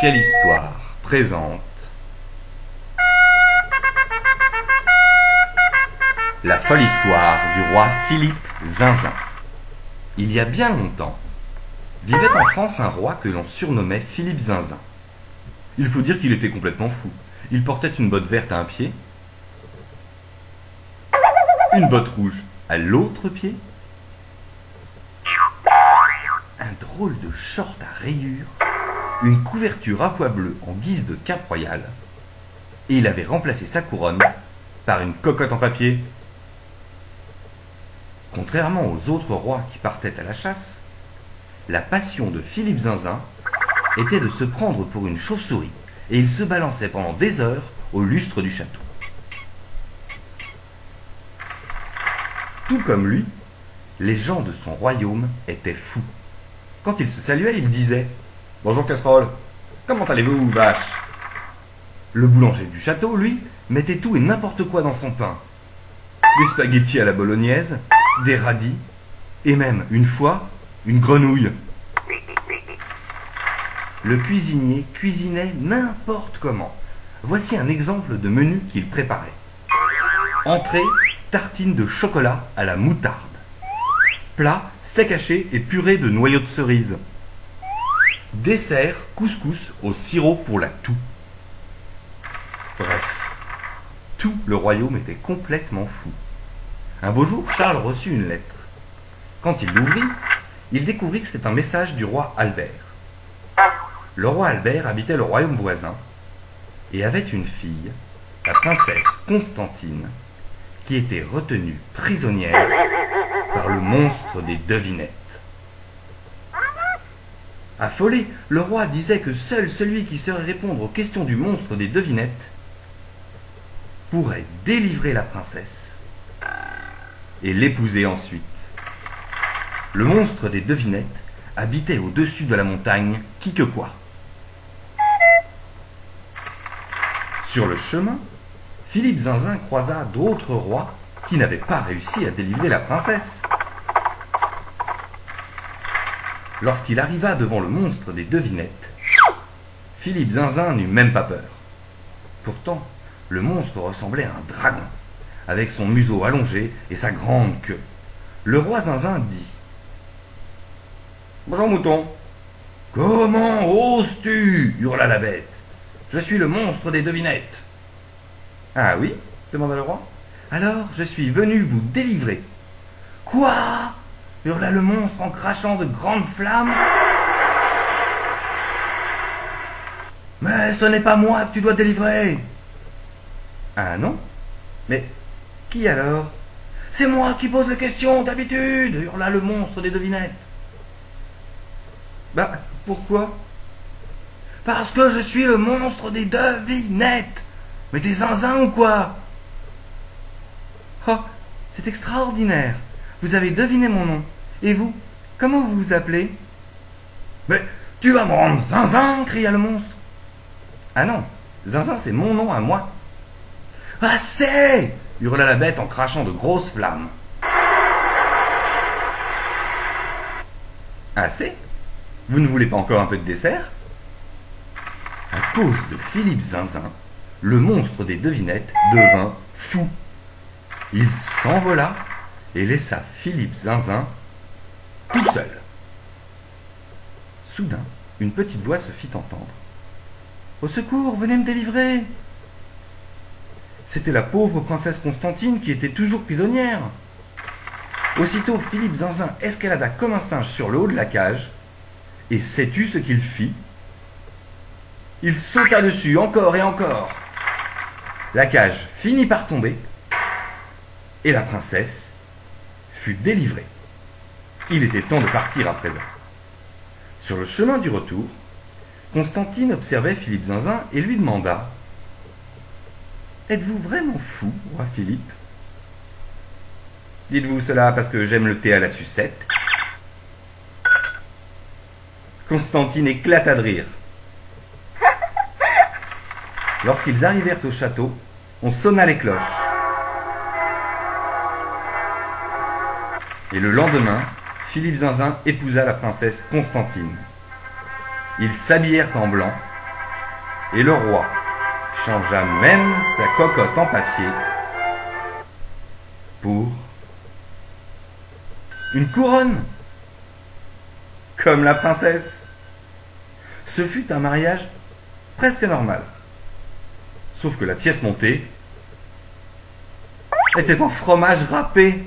Quelle histoire présente la folle histoire du roi Philippe Zinzin. Il y a bien longtemps, vivait en France un roi que l'on surnommait Philippe Zinzin. Il faut dire qu'il était complètement fou. Il portait une botte verte à un pied, une botte rouge à l'autre pied, un drôle de short à rayures, une couverture à pois bleu en guise de cape royale, et il avait remplacé sa couronne par une cocotte en papier. Contrairement aux autres rois qui partaient à la chasse, la passion de Philippe Zinzin était de se prendre pour une chauve-souris, et il se balançait pendant des heures au lustre du château. Tout comme lui, les gens de son royaume étaient fous. Quand ils se saluaient, ils disaient « Bonjour casserole, comment allez-vous, vache ?» Le boulanger du château, lui, mettait tout et n'importe quoi dans son pain. Des spaghettis à la bolognaise, des radis, et même, une fois, une grenouille. Le cuisinier cuisinait n'importe comment. Voici un exemple de menu qu'il préparait. Entrée, tartine de chocolat à la moutarde. Plat, steak haché et purée de noyaux de cerise. Dessert, couscous au sirop pour la toux. Bref, tout le royaume était complètement fou. Un beau jour, Charles reçut une lettre. Quand il l'ouvrit, il découvrit que c'était un message du roi Albert. Le roi Albert habitait le royaume voisin et avait une fille, la princesse Constantine, qui était retenue prisonnière par le monstre des devinettes. Affolé, le roi disait que seul celui qui saurait répondre aux questions du monstre des devinettes pourrait délivrer la princesse et l'épouser ensuite. Le monstre des devinettes habitait au-dessus de la montagne Quiquequois. Sur le chemin, Philippe Zinzin croisa d'autres rois qui n'avaient pas réussi à délivrer la princesse. Lorsqu'il arriva devant le monstre des devinettes, Philippe Zinzin n'eut même pas peur. Pourtant, le monstre ressemblait à un dragon, avec son museau allongé et sa grande queue. Le roi Zinzin dit « Bonjour mouton !»« Comment oses-tu » hurla la bête. « Je suis le monstre des devinettes. »« Ah oui ?» demanda le roi. « Alors, je suis venu vous délivrer. »« Quoi ?» hurla le monstre en crachant de grandes flammes. « Mais ce n'est pas moi que tu dois délivrer. »« Ah non ? Mais qui alors ?»« C'est moi qui pose les questions d'habitude » hurla le monstre des devinettes. « Bah, pourquoi ? » « Parce que je suis le monstre des devinettes. Mais t'es zinzin ou quoi ?»« Oh, c'est extraordinaire. Vous avez deviné mon nom. Et vous, comment vous vous appelez ?»« Mais tu vas me rendre zinzin !» cria le monstre. « Ah non, zinzin c'est mon nom à moi. »« Assez !» hurla la bête en crachant de grosses flammes. « Assez ? Vous ne voulez pas encore un peu de dessert ?» À cause de Philippe Zinzin, le monstre des devinettes devint fou. Il s'envola et laissa Philippe Zinzin tout seul. Soudain, une petite voix se fit entendre. « Au secours, venez me délivrer !» C'était la pauvre princesse Constantine qui était toujours prisonnière. Aussitôt, Philippe Zinzin escalada comme un singe sur le haut de la cage, et sais-tu ce qu'il fit ? Il sauta dessus encore et encore. La cage finit par tomber, et la princesse fut délivrée. Il était temps de partir à présent. Sur le chemin du retour, Constantine observait Philippe Zinzin et lui demanda « Êtes-vous vraiment fou, roi Philippe ?»« Dites-vous cela parce que j'aime le thé à la sucette ?» Constantine éclata de rire. Lorsqu'ils arrivèrent au château, on sonna les cloches. Et le lendemain, Philippe Zinzin épousa la princesse Constantine. Ils s'habillèrent en blanc Et le roi changea même sa cocotte en papier pour une couronne, comme la princesse. Ce fut un mariage presque normal, sauf que la pièce montée était en fromage râpé.